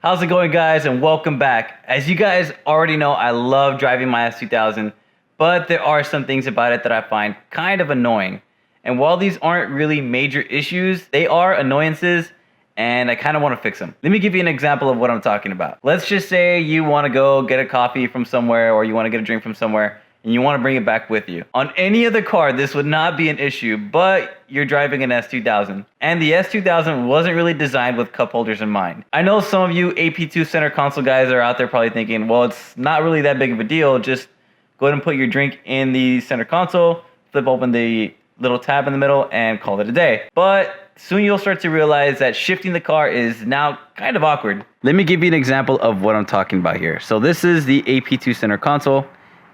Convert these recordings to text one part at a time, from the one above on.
How's it going, guys, and welcome back. As you guys already know, I love driving my S2000, but there are some things about it that I find kind of annoying. And while these aren't really major issues, they are annoyances, and I kind of want to fix them. Let me give you an example of what I'm talking about. Let's just say you want to go get a coffee from somewhere, or you want to get a drink from somewhere, and you want to bring it back with you. On any other car, this would not be an issue, but you're driving an S2000. And the S2000 wasn't really designed with cup holders in mind. I know some of you AP2 center console guys are out there probably thinking, well, it's not really that big of a deal. Just go ahead and put your drink in the center console, flip open the little tab in the middle, and call it a day. But soon you'll start to realize that shifting the car is now kind of awkward. Let me give you an example of what I'm talking about here. So this is the AP2 center console,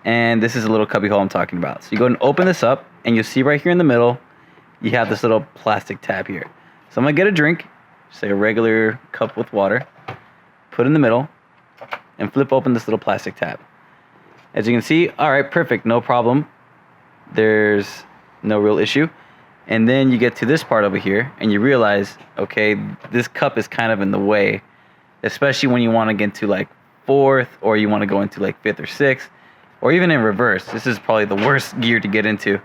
and this is a little cubby hole I'm talking about. So you go ahead and open this up, and you'll see right here in the middle, you have this little plastic tab here. So I'm gonna get a drink, say a regular cup with water, put in the middle, and flip open this little plastic tab. As you can see, all right, perfect, no problem. There's no real issue. And then you get to this part over here, and you realize, okay, this cup is kind of in the way, especially when you want to get to like fourth, or you want to go into like fifth or sixth, or even in reverse. This is probably the worst gear to get into.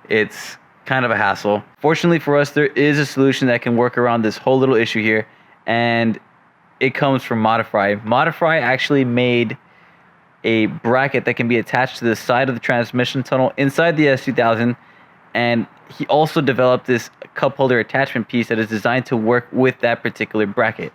It's kind of a hassle. Fortunately for us, there is a solution that can work around this whole little issue here, and it comes from Modify. Modify actually made a bracket that can be attached to the side of the transmission tunnel inside the S2000, and he also developed this cup holder attachment piece that is designed to work with that particular bracket.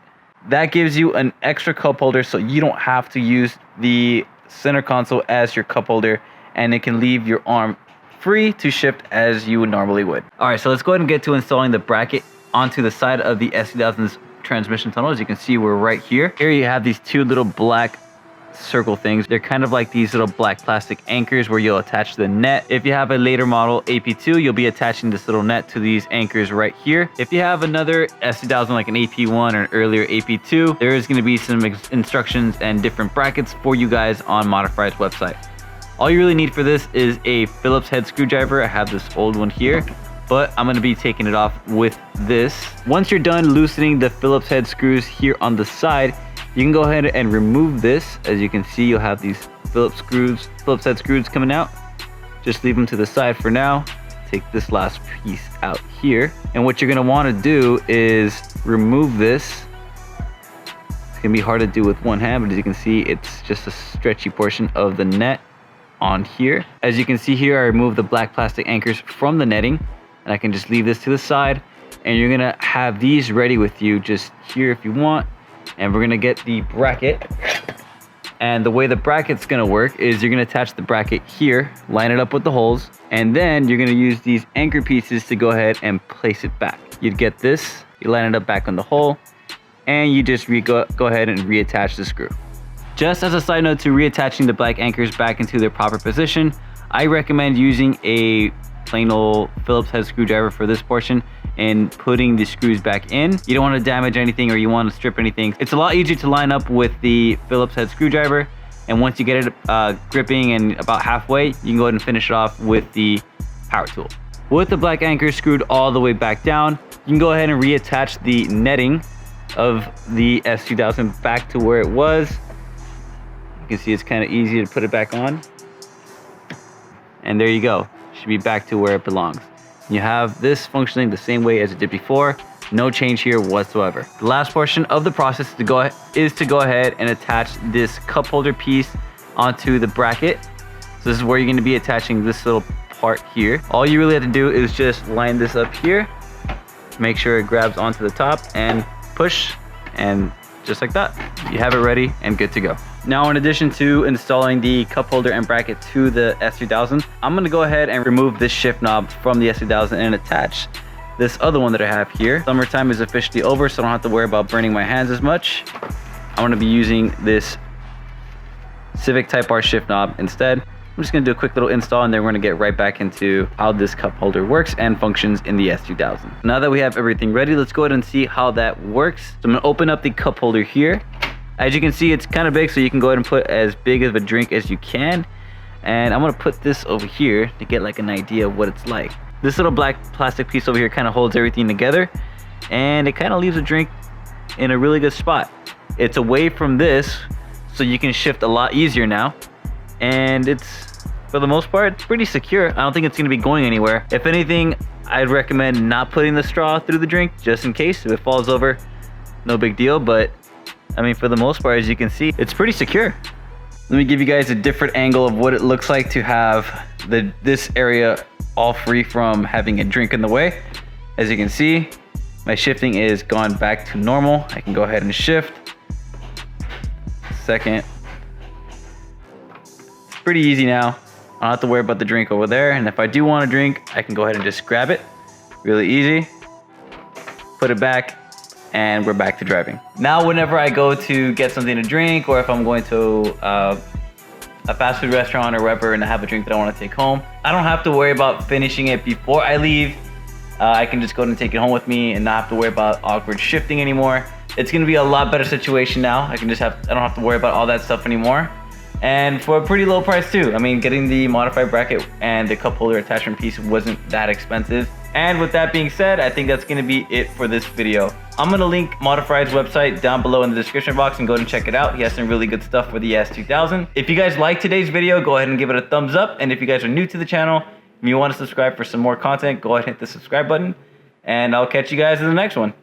That gives you an extra cup holder, so you don't have to use the center console as your cup holder, and it can leave your arm free to shift as you would normally would. All right, so let's go ahead and get to installing the bracket onto the side of the S2000's transmission tunnel. As you can see, we're right here. Here you have these two little black circle things. They're kind of like these little black plastic anchors where you'll attach the net. If you have a later model AP2, you'll be attaching this little net to these anchors right here. If you have another S2000 like an AP1 or an earlier AP2, there is going to be some instructions and different brackets for you guys on Modify's website. All you really need for this is a Phillips head screwdriver. I have this old one here, but I'm going to be taking it off with this. Once you're done loosening the Phillips head screws here on the side, you can go ahead and remove this. As you can see, you'll have these Phillips head screws coming out. Just leave them to the side for now. Take this last piece out here. And what you're gonna wanna do is remove this. It's gonna be hard to do with one hand, but as you can see, it's just a stretchy portion of the net on here. As you can see here, I removed the black plastic anchors from the netting, and I can just leave this to the side. And you're gonna have these ready with you just here if you want. And we're gonna get the bracket, and the way the bracket's gonna work is you're gonna attach the bracket here, line it up with the holes, and then you're gonna use these anchor pieces to go ahead and place it back. You'd get this, you line it up back on the hole, and you just go ahead and reattach the screw. Just as a side note to reattaching the black anchors back into their proper position, I recommend using a plain old Phillips head screwdriver for this portion and putting the screws back in. You don't want to damage anything, or you want to strip anything. It's a lot easier to line up with the Phillips head screwdriver, and once you get it gripping and about halfway, you can go ahead and finish it off with the power tool. With the black anchor screwed all the way back down, you can go ahead and reattach the netting of the S2000 back to where it was. You can see it's kind of easy to put it back on. And there you go. Should be back to where it belongs. You have this functioning the same way as it did before. No change here whatsoever. The last portion of the process is to go ahead and attach this cup holder piece onto the bracket. So this is where you're going to be attaching this little part here. All you really have to do is just line this up here, make sure it grabs onto the top, and push, and just like that, you have it ready and good to go. Now, in addition to installing the cup holder and bracket to the S2000, I'm going to go ahead and remove this shift knob from the S2000 and attach this other one that I have here. Summertime is officially over, so I don't have to worry about burning my hands as much. I'm going to be using this Civic Type R shift knob instead. I'm just going to do a quick little install, and then we're going to get right back into how this cup holder works and functions in the S2000. Now that we have everything ready, let's go ahead and see how that works. So I'm going to open up the cup holder here. As you can see, it's kind of big, so you can go ahead and put as big of a drink as you can. And I'm going to put this over here to get like an idea of what it's like. This little black plastic piece over here kind of holds everything together, and it kind of leaves a drink in a really good spot. It's away from this, so you can shift a lot easier now. And it's, for the most part, it's pretty secure. I don't think it's gonna be going anywhere. If anything, I'd recommend not putting the straw through the drink, just in case. If it falls over, no big deal. But I mean, for the most part, as you can see, it's pretty secure. Let me give you guys a different angle of what it looks like to have this area all free from having a drink in the way. As you can see, my shifting is gone back to normal. I can go ahead and shift. Second. Pretty easy now. I don't have to worry about the drink over there. And if I do want a drink, I can go ahead and just grab it. Really easy. Put it back, and we're back to driving. Now, whenever I go to get something to drink, or if I'm going to a fast food restaurant or wherever and I have a drink that I want to take home, I don't have to worry about finishing it before I leave. I can just go and take it home with me and not have to worry about awkward shifting anymore. It's gonna be a lot better situation now. I don't have to worry about all that stuff anymore. And for a pretty low price too. I mean, getting the modified bracket and the cup holder attachment piece wasn't that expensive. And with that being said, I think that's gonna be it for this video. I'm gonna link Modified's website down below in the description box and go and check it out. He has some really good stuff for the S2000. If you guys liked today's video, go ahead and give it a thumbs up. And if you guys are new to the channel, if you want to subscribe for some more content, go ahead and hit the subscribe button. And I'll catch you guys in the next one.